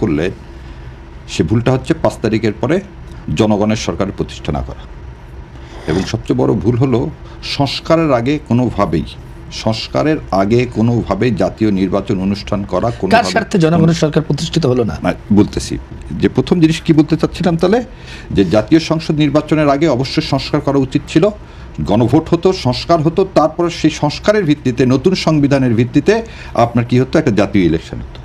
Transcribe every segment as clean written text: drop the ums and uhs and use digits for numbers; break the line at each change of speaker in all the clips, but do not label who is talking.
করলে সে ভুলটা হচ্ছে 5 তারিখের পরে জনগণের সরকারের প্রতিষ্ঠা না করা। এবং সবচেয়ে বড় ভুল হলো সংস্কারের আগে কোনোভাবেই জাতীয় নির্বাচন অনুষ্ঠান করা।
কার স্বার্থে জনগণের সরকার প্রতিষ্ঠিত হলো না?
বলতেছি যে প্রথম জিনিস কি বলতে চাচ্ছিলাম তাহলে, যে জাতীয় সংসদ নির্বাচনের আগে অবশ্যই সংস্কার করা উচিত ছিল, গণভোট হতো, সংস্কার হতো, তারপর সেই সংস্কারের ভিত্তিতে নতুন সংবিধানের ভিত্তিতে আপনার কি হতো, একটা জাতীয় ইলেকশন হতো।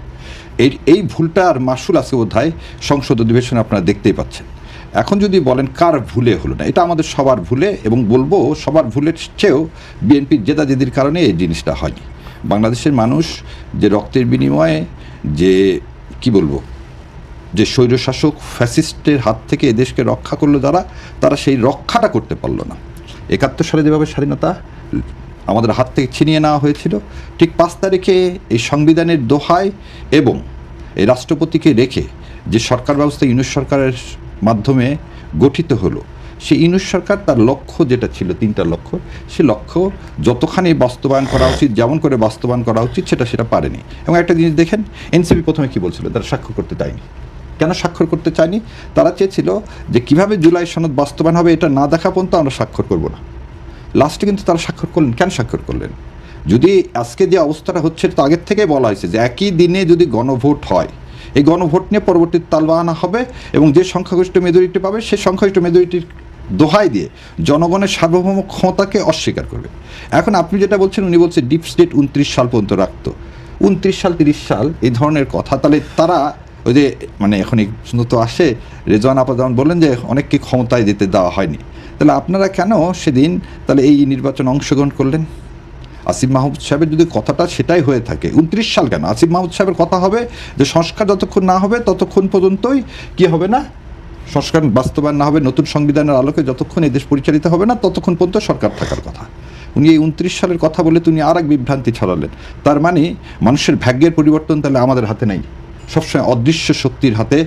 এই ভুলটা আর মাসুল আছে বোধহয় সংসদ অধিবেশনে আপনারা দেখতেই পাচ্ছেন। এখন যদি বলেন কার ভুলে হলো না, এটা আমাদের সবার ভুলে, এবং বলবো সবার ভুলের চেয়েও বিএনপির জেদাজেদির কারণে এই জিনিসটা হয়নি। বাংলাদেশের মানুষ যে রক্তের বিনিময়ে যে কি বলবো যে স্বৈরশাসক ফ্যাসিস্টের হাত থেকে এদেশকে রক্ষা করলো তারা সেই রক্ষাটা করতে পারলো না। 71 সালে যেভাবে স্বাধীনতা আমাদের হাত থেকে ছিনিয়ে নেওয়া হয়েছিল, ঠিক 5 তারিখে এই সংবিধানের দোহায় এবং এই রাষ্ট্রপতিকে রেখে যে সরকার ব্যবস্থা ইউনূস সরকারের মাধ্যমে গঠিত হলো, সেই ইউনূস সরকার তার লক্ষ্য যেটা ছিল 3টা লক্ষ্য, সে লক্ষ্য যতখানি বাস্তবায়ন করা উচিত, যেমন করে বাস্তবায়ন করা উচিত সেটা পারেনি। এবং একটা জিনিস দেখেন, এনসিপি প্রথমে কি বলছিল, তারা স্বাক্ষর করতে চায়নি। কেন স্বাক্ষর করতে চায়নি? তারা চেয়েছিল যে কিভাবে জুলাই সনদ বাস্তবায়ন হবে এটা না দেখা পর্যন্ত আমরা স্বাক্ষর করব না। লাস্টে কিন্তু তারা স্বাক্ষর করলেন। কেন স্বাক্ষর করলেন? যদি আজকে যে অবস্থাটা হচ্ছে, তো আগের থেকে বলা হয়েছে যে একই দিনে যদি গণভোট হয়, এই গণভোট নিয়ে পরবর্তী তালবাহানা হবে এবং যে সংখ্যাগরিষ্ঠ মেজরিটি পাবে সেই সংখ্যাগরিষ্ঠ মেজরিটির দোহাই দিয়ে জনগণের সার্বভৌম ক্ষমতাকে অস্বীকার করবে। এখন আপনি যেটা বলছেন, উনি বলছে ডিপ স্টেট 29 সাল পর্যন্ত রাখতো, 29 সাল 30 সাল এই ধরনের কথা। তাহলে তারা ওই যে মানে এখন এই তো আসে, রেজওয়ান আপা যেমন বললেন যে অনেককে ক্ষমতায় যেতে দেওয়া হয়নি, তাহলে আপনারা কেন সেদিন তাহলে এই নির্বাচনে অংশগ্রহণ করলেন? আসিফ মাহমুদ সাহেবের যদি কথাটা সেটাই হয়ে থাকে, 29 সাল কেন? আসিফ মাহমুদ সাহেবের কথা হবে যে সংস্কার যতক্ষণ না হবে ততক্ষণ পর্যন্তই কি হবে না, সংস্কার বাস্তবায়ন না হবে, নতুন সংবিধানের আলোকে যতক্ষণ এই দেশ পরিচালিত হবে না ততক্ষণ পর্যন্ত সরকার থাকার কথা। উনি এই 29 সালের কথা বলে তিনি আর এক বিভ্রান্তি ছড়ালেন। তার মানে মানুষের ভাগ্যের পরিবর্তন তাহলে আমাদের হাতে নাই, সবসময় অদৃশ্য শক্তির হাতে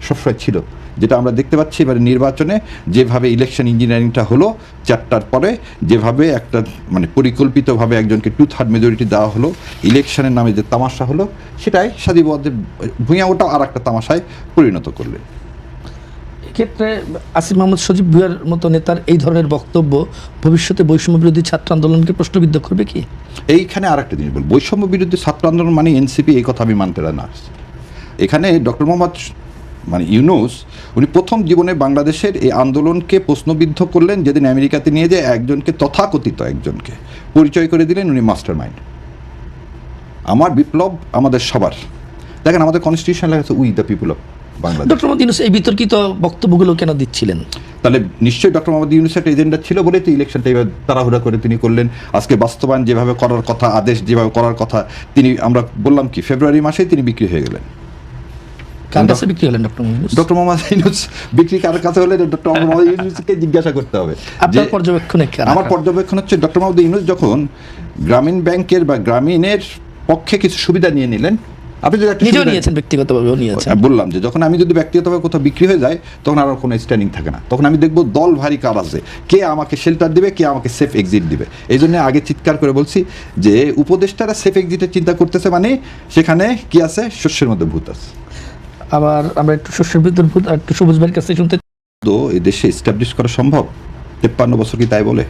সবসময় ছিল। যেটা আমরা দেখতে পাচ্ছি এবারে নির্বাচনে, যেভাবে ইলেকশন ইঞ্জিনিয়ারিংটা হলো 4টার পরে, যেভাবে একটা মানে পরিকল্পিতভাবে একজনকে 2/3 মেজরিটি দেওয়া হলো, ইলেকশনের নামে যে তামাশা হলো, সেটাই সাজিবদের ভূঁইয়া ওটা আর একটা তামাশায় পরিণত করলে।
এক্ষেত্রে আসিফ মাহমুদ সজীব ভুঁইয়ার মতো নেতার এই ধরনের বক্তব্য ভবিষ্যতে বৈষম্য বিরোধী ছাত্র আন্দোলনকে প্রশ্নবিদ্ধ করবে কি?
এইখানে আর একটা জিনিস বল, বৈষম্য বিরোধী ছাত্র আন্দোলন মানে এনসিপি, এই কথা আমি মানতে না। এখানে ডক্টর মোহাম্মদ মানে ইউনূস উনি প্রথম জীবনে বাংলাদেশের এই আন্দোলনকে প্রশ্নবিদ্ধ করলেন যেদিন আমেরিকাতে নিয়ে যে একজনকে তথাকথিত একজনকে পরিচয় করে দিলেন উনি মাস্টার মাইন্ড। আমার বিপ্লব আমাদের সবার। দেখেন আমাদের কনস্টিটিউশন লেখা আছে we the people of Bangladesh.
Doctor Mohammad Yunus এই বিতর্কিত বক্তব্যগুলো কেন দিচ্ছিলেন?
তাহলে নিশ্চয়ই ডক্টর মোহাম্মদ ইউনূসের একটা এজেন্ডা ছিল বলেই তো ইলেকশনটা এবার তাড়াহুড়া করে তিনি করলেন। আজকে বাস্তবায়ন যেভাবে করার কথা, আদেশ যেভাবে করার কথা, তিনি আমরা বললাম কি ফেব্রুয়ারি মাসেই তিনি বিক্রি হয়ে গেলেন।
কার কাছে বিক্রি হলেন
ডক্টর মোহাম্মদ ইউনূস? বিক্রি কার কাছে হলে ডক্টর মোহাম্মদ ইউনূসকে জিজ্ঞাসা করতে হবে।
আপনার পর্যবেক্ষণে?
আমার পর্যবেক্ষণ হচ্ছে ডক্টর মোহাম্মদ ইউনূস যখন গ্রামীণ ব্যাংকের বা গ্রামীণের পক্ষে কিছু সুবিধা নিয়ে নিলেন, আপনি যদি
নিজেও নিয়েছেন, ব্যক্তিগতভাবেও নিয়েছেন,
বললাম যে যখন আমি যদি ব্যক্তিগতভাবে কোথাও বিক্রি হয়ে যায় তখন আর কোনো স্ট্যান্ডিং থাকে না, তখন আমি দেখবো দল ভারী কার আছে, কে আমাকে শেল্টার দিবে, কে আমাকে সেফ এক্সিট দিবে। এই জন্য আগে চিৎকার করে বলছি যে উপদেষ্টারা সেফ এক্সিটের চিন্তা করতেছে, মানে সেখানে কি আছে, শস্যের মধ্যে ভূত আছে।
আবার আমরা একটু শস্যের ভিতর ভূত আর একটু সবুজ ভাইয়ের কাছে শুনতে।
তো এই দেশে এস্টাবলিশ করা সম্ভব? 53 বছর কি তাই বলে?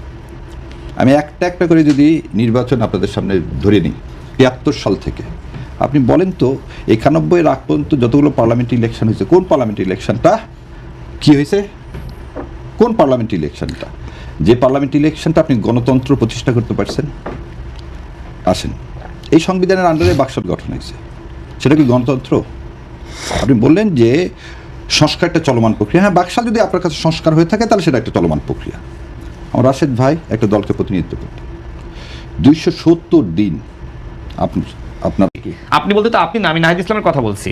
আমি একটা একটা করে যদি নির্বাচন আপনাদের সামনে ধরে নিই, 73 সাল থেকে আপনি বলেন তো 91 আগ পর্যন্ত যতগুলো পার্লামেন্ট ইলেকশন হয়েছে, কোন পার্লামেন্ট ইলেকশনটা কি হয়েছে? কোন পার্লামেন্ট ইলেকশনটা, যে পার্লামেন্ট ইলেকশনটা আপনি গণতন্ত্র প্রতিষ্ঠা করতে পারছেন? আসেন, এই সংবিধানের আন্ডারে বাকশাল গঠন হয়েছে, সেটা কি গণতন্ত্র? আপনি বললেন যে সংস্কারটা চলমান প্রক্রিয়া। হ্যাঁ, বাকশাল যদি আপনার কাছে সংস্কার হয়ে থাকে তাহলে সেটা একটা চলমান প্রক্রিয়া। আমার রাশেদ ভাই একটা দলকে প্রতিনিধিত্ব করতে 270 দিন
আপনি বলতে তো আপনি না, আমি নাহিদ ইসলামের কথা বলছি।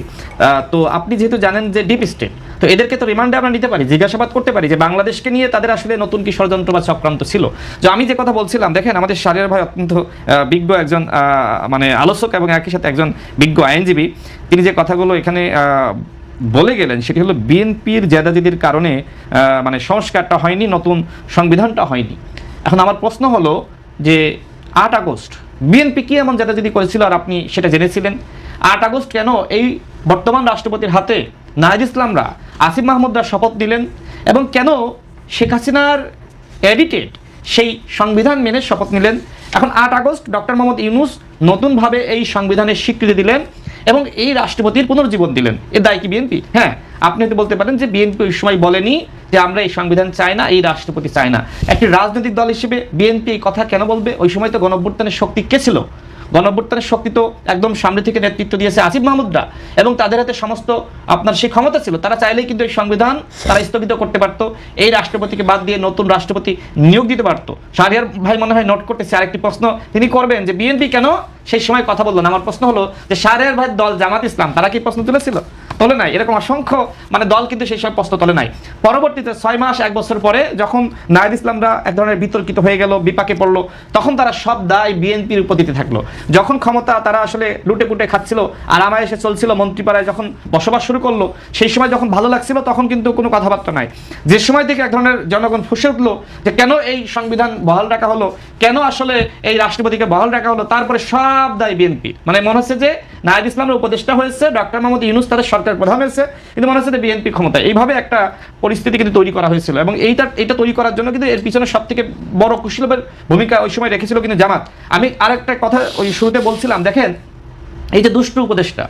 তো আপনি যেহেতু জানেন যে ডিপ স্টেট, তো এদেরকে তো রিমান্ডে আমরা নিতে পারি, জিজ্ঞাসাবাদ করতে পারি যে বাংলাদেশকে নিয়ে তাদের আসলে নতুন কি ষড়যন্ত্র বা চক্রান্ত ছিল। যে আমি যে কথা বলছিলাম, দেখেন আমাদের শাহরিয়ার ভাই অত্যন্ত বিজ্ঞ একজন মানে আলোচক এবং একই সাথে একজন বিজ্ঞ আইনজীবী। তিনি যে কথাগুলো এখানে বলে গেলেন সেটি হলো বিএনপির জেদাজেদির কারণে মানে সংস্কারটা হয়নি, নতুন সংবিধানটা হয়নি। এখন আমার প্রশ্ন হলো যে 8 আগস্ট বিএনপি কি এমন জেদাজেদি করেছিল আর আপনি সেটা জেনেছিলেন? 8 আগস্ট কেন এই বর্তমান রাষ্ট্রপতির হাতে নাহিদ ইসলামরা, আসিফ মাহমুদরা শপথ দিলেন এবং কেন শেখ হাসিনার এডিটেড সেই সংবিধান মেনে শপথ নিলেন? এখন 8 আগস্ট ডক্টর মোহাম্মদ ইউনূস নতুনভাবে এই সংবিধানের স্বীকৃতি দিলেন এবং এই রাষ্ট্রপতির পুনর্জীবন দিলেন। এর দায় কি বিএনপি? হ্যাঁ, আপনি হয়তো বলতে পারেন যে বিএনপি ওই সময় বলেনি যে আমরা এই সংবিধান চাই না, এই রাষ্ট্রপতি চাই না। একটি রাজনৈতিক দল হিসেবে বিএনপি এই কথা কেন বলবে? ওই সময় তো গণঅভ্যুত্থানের শক্তি কে ছিল? গণঅভ্যুত্থানের শক্তি তো একদম সামনে থেকে নেতৃত্ব দিয়েছে আসিফ মাহমুদরা এবং তাদের হাতে সমস্ত আপনার সেই ক্ষমতা ছিল। তারা চাইলেই কিন্তু এই সংবিধান তারা স্থগিত করতে পারত, এই রাষ্ট্রপতিকে বাদ দিয়ে নতুন রাষ্ট্রপতি নিয়োগ দিতে পারত। শাহরিয়ার ভাই মনে হয় নোট করতেছে আরেকটি প্রশ্ন তিনি করবেন যে বিএনপি কেন সেই সময় কথা বললো না। আমার প্রশ্ন হলো যে শাহরিয়ার ভাইয়ের দল জামাত ইসলাম তারা কি প্রশ্ন তুলেছিল? তোলে নাই। এরকম অসংখ্য দল কিন্তু সেই সময় প্রশ্ন তোলে নাই। পরবর্তীতে 6 মাস 1 বছর পরে যখন নাহিদ ইসলামরা এক ধরনের বিতর্কিত হয়ে গেল, বিপাকে পড়লো, তখন তারা সব দায় বিএনপির উপর দিতে থাকলো। যখন ক্ষমতা তারা আসলে লুটে পুটে খাচ্ছিল, আরামায় এসে চলছিল, মন্ত্রীপাড়ায় যখন বসবাস শুরু করলো, সেই সময় যখন ভালো লাগছিল তখন কিন্তু কোনো কথাবার্তা নাই। যে সময় থেকে এক ধরনের জনগণ ফুঁসে উঠলো যে কেন এই সংবিধান বহাল রাখা হলো, কেন আসলে এই রাষ্ট্রপতিকে বহাল রাখা হলো, তারপরে সব দায় বিএনপি। মনে হচ্ছে যে নাহিদ ইসলামের উপদেষ্টা হয়েছে, ডক্টর মোহাম্মদ ইউনূস তাদের সরকার প্রধান হয়েছে, কিন্তু মনে হচ্ছে যে বিএনপি ক্ষমতা। এইভাবে একটা পরিস্থিতি কিন্তু তৈরি করা হয়েছিল এবং এইটা তৈরি করার জন্য কিন্তু এর পিছনে সব থেকে বড় কুশলবের ভূমিকা ওই সময় রেখেছিল কিন্তু জামাত। আমি আরেকটা কথা ওই শুরুতে বলছিলাম, দেখেন এই যে দুষ্টু উপদেষ্টা,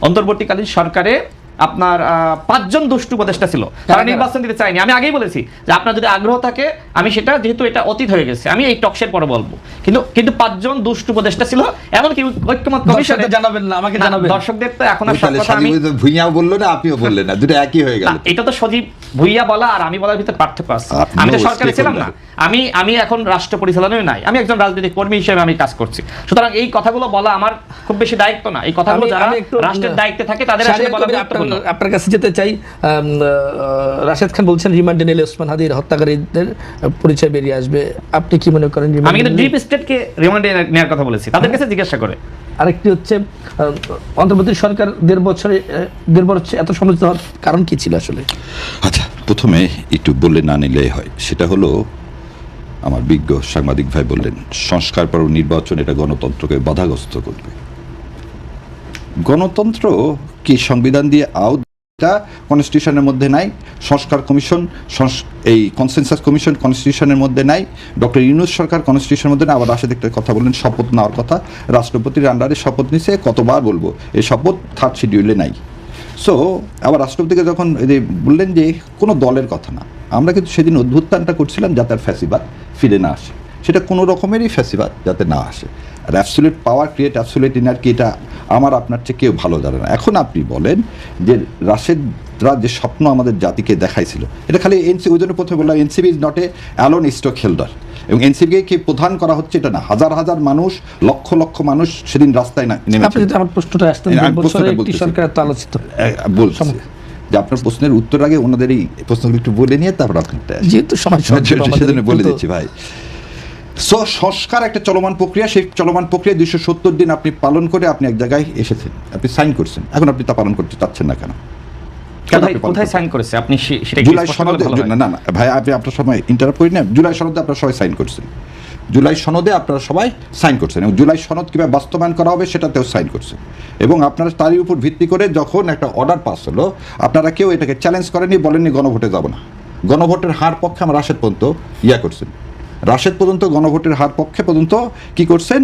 অন্তর্বর্তীকালীন সরকারে আপনার 5 জন দুষ্টু উপদেষ্টা ছিল, তারা নির্বাচন দিতে চায়নি। আমি আগেই বলেছি যে আপনার যদি আগ্রহ থাকে, আমি সেটা যেহেতু এটা অতীত হয়ে গেছে আমি এই টকশের পরে বলবো, কিন্তু 5 জন দুষ্টু উপদেষ্টা ছিল। এমনকি ঐক্যমত কমিশনে
জানাবেন না, আমাকে জানাবেন।
দর্শকদের তো এখন আর সব কথা আমি
ভুইয়াও বললো না, আপনিও বললেন না, দুটো একই হয়ে গেল।
এটা তো সজীব ভুইয়া বলা আর আমি বলার ভিতরে পার্থক্য আছে। আমি তো সরকারে ছিলাম না, আমি এখন রাষ্ট্র পরিচালনায় নাই, আমি একজন রাজনৈতিক কর্মী হিসেবে আমি কাজ করছি। সুতরাং এই কথাগুলো বলা আমার খুব বেশি দায়িত্ব না। এই কথাগুলো যারা রাষ্ট্রের দায়িত্বে থাকে তাদের আসলে বলা গুরুত্বপূর্ণ।
আপনার কাছে যেতে চাই, রাশেদ খান বলছেন রিমান্ডে নিলে ওসমান হাদির হত্যাকারীদের পরিচয় বেরিয়ে আসবে। আপনি কি মনে করেন?
আমি কিন্তু ডিপ স্টেটকে রিমান্ডে নেওয়ার কথা বলেছি, তাদের কাছে জিজ্ঞাসা করে।
আরেকটি হচ্ছে অন্তর্বর্তী সরকার 1.5 বছর এত সমালোচিত হওয়ার কারণ কি ছিল আসলে?
আচ্ছা, প্রথমে একটু বললে না নিলেই হয়। সেটা হলো আমার বিজ্ঞ সাংবাদিক ভাই বললেন সংস্কার পর নির্বাচন এটা গণতন্ত্রকে বাধাগ্রস্ত করবে। গণতন্ত্র কি সংবিধান দিয়ে এটা কনস্টিটিউশনের মধ্যে নাই, সংস্কার কমিশন এই কনসেনসাস কমিশন কনস্টিটিউশনের মধ্যে নাই, ডক্টর ইউনূস সরকার কনস্টিটিউশনের মধ্যে নাই। আবার রাশেদ একটা কথা বললেন শপথ নেওয়ার কথা, রাষ্ট্রপতির আন্ডারে শপথ নিছে, কতবার বলবো এই শপথ 3rd শিডিউলে নাই। সো আবার রাষ্ট্রপতিকে যখন বললেন যে কোনো দলের কথা না, আমরা কিন্তু সেদিন অভ্যুত্থানটা করছিলাম যাতে আর ফ্যাসিবাদ ফিরে না আসে, সেটা কোনো রকমেরই ফ্যাসিবাদ যাতে না আসে। আর অ্যাবসোলিউট পাওয়ার ক্রিয়েট অ্যাবসোলিউট ইনার্কি, এটা আমার আপনার চেয়ে কেউ ভালো জানে না। এখন আপনি বলেন যে রাশেদরা যে স্বপ্ন আমাদের জাতিকে দেখাইছিল, এটা খালি ওই জন্য প্রথমে বললাম NCB is not a alone stock holder, এবং এনসিবিকে প্রধান করা হচ্ছে এটা না, হাজার হাজার মানুষ, লক্ষ লক্ষ মানুষ সেদিন রাস্তায় নেমেছে।
আমার প্রশ্নটা আসতে সরকার তো আলোচিত
বলছি যে আপনার প্রশ্নের উত্তর আগে ওনাদের এই প্রশ্নগুলো একটু বলে নিয়ে তারপর আপনারটা,
যেহেতু
সেজন্য বলে দিচ্ছি ভাই। সো সংস্কার একটা চলমান প্রক্রিয়া, সেই চলমান প্রক্রিয়া 270 দিন আপনি পালন করে আপনি এক জায়গায় এসেছেন, আপনি সাইন করছেন, এখন আপনি তা পালন করতে চাচ্ছেন না কেন?
কোথায় সাইন করেছে আপনি?
জুলাই সনদে না ভাই, আপনি আপনার সময় ইন্টারাপ্ট করি না, জুলাই সনদে আপনারা সবাই সাইন করছেন, জুলাই সনদে আপনারা সবাই সাইন করছেন, এবং জুলাই সনদ কীভাবে বাস্তবায়ন করা হবে সেটাতেও সাইন করছেন, এবং আপনারা তারই উপর ভিত্তি করে যখন একটা অর্ডার পাস হলো আপনারা কেউ এটাকে চ্যালেঞ্জ করেননি, বলেননি গণভোটে যাব না। গণভোটের হার পক্ষে আমার রাশেদ পর্যন্ত করছেন, রাশেদ পর্যন্ত গণভোটের হার পক্ষে পর্যন্ত কি করছেন,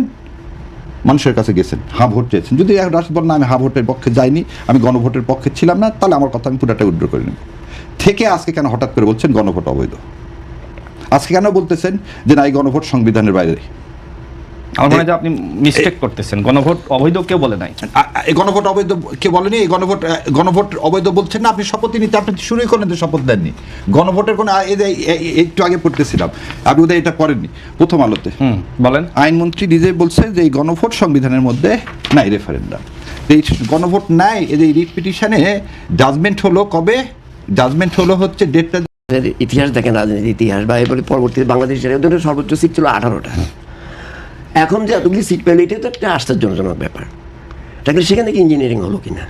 মানুষের কাছে গেছেন, হ্যাঁ ভোট চেয়েছেন। যদি রাশেদ বলেন না আমি হ্যাঁ ভোটের পক্ষে যাইনি, আমি গণভোটের পক্ষে ছিলাম না, তাহলে আমার কথা আমি পুরোটা উইথড্র করে নেব। থেকে আজকে কেন হঠাৎ করে বলছেন গণভোট অবৈধ? আজকে কেন বলতেছেন যে না এই গণভোট সংবিধানের বাইরে?
আমার মনে হয় যে আপনি মিস্টেক করতেছেন, গণভোট অবৈধ কেউ বলে নাই।
এই গণভোট অবৈধ কে বলেনি? এই গণভোট অবৈধ বলছেন না, আপনি শপথই নিতে আপনি শুরুই করলেন যে শপথ দেননি। গণভোটের কোনো একটু আগে পড়তেছিলাম, আপনি বোধহয় এটা পড়েননি, প্রথম আলোতে
বলেন
আইনমন্ত্রী নিজে বলছে যে এই গণভোট সংবিধানের মধ্যে নাই, রেফারেন্ডাম। এই গণভোট নাই, এই রিট পিটিশনে জাজমেন্ট হলো কবে? জাজমেন্ট হলো হচ্ছে ডেটটা।
ইতিহাস দেখেন, রাজনীতির ইতিহাস বা এবারে পরবর্তীতে বাংলাদেশের ওদের সর্বোচ্চ সিট ছিল 18টা। এখন যে এতগুলি সিট পেলে এটা তো একটা আশ্চর্যজনক ব্যাপার। তাহলে সেখানে থেকে ইঞ্জিনিয়ারিং হলো কিনা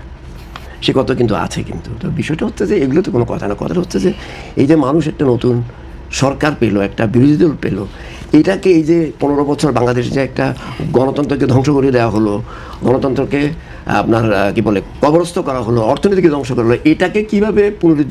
সে কত কিন্তু আছে, কিন্তু তো বিষয়টা হচ্ছে যে এগুলো তো কোনো কথা না, কথাটা হচ্ছে যে এই যে মানুষ একটা নতুন সরকার পেলো, একটা বিরোধী দল পেলো, এটাকে এই যে 15 বছর বাংলাদেশে যে একটা গণতন্ত্রকে ধ্বংস করে দেওয়া হলো, গণতন্ত্রকে আপনার কি বলে কবরস্থ করা হলো, অর্থনীতিকে ধ্বংস করা হলো, এটাকে কিভাবে পুনরুজ্জীবন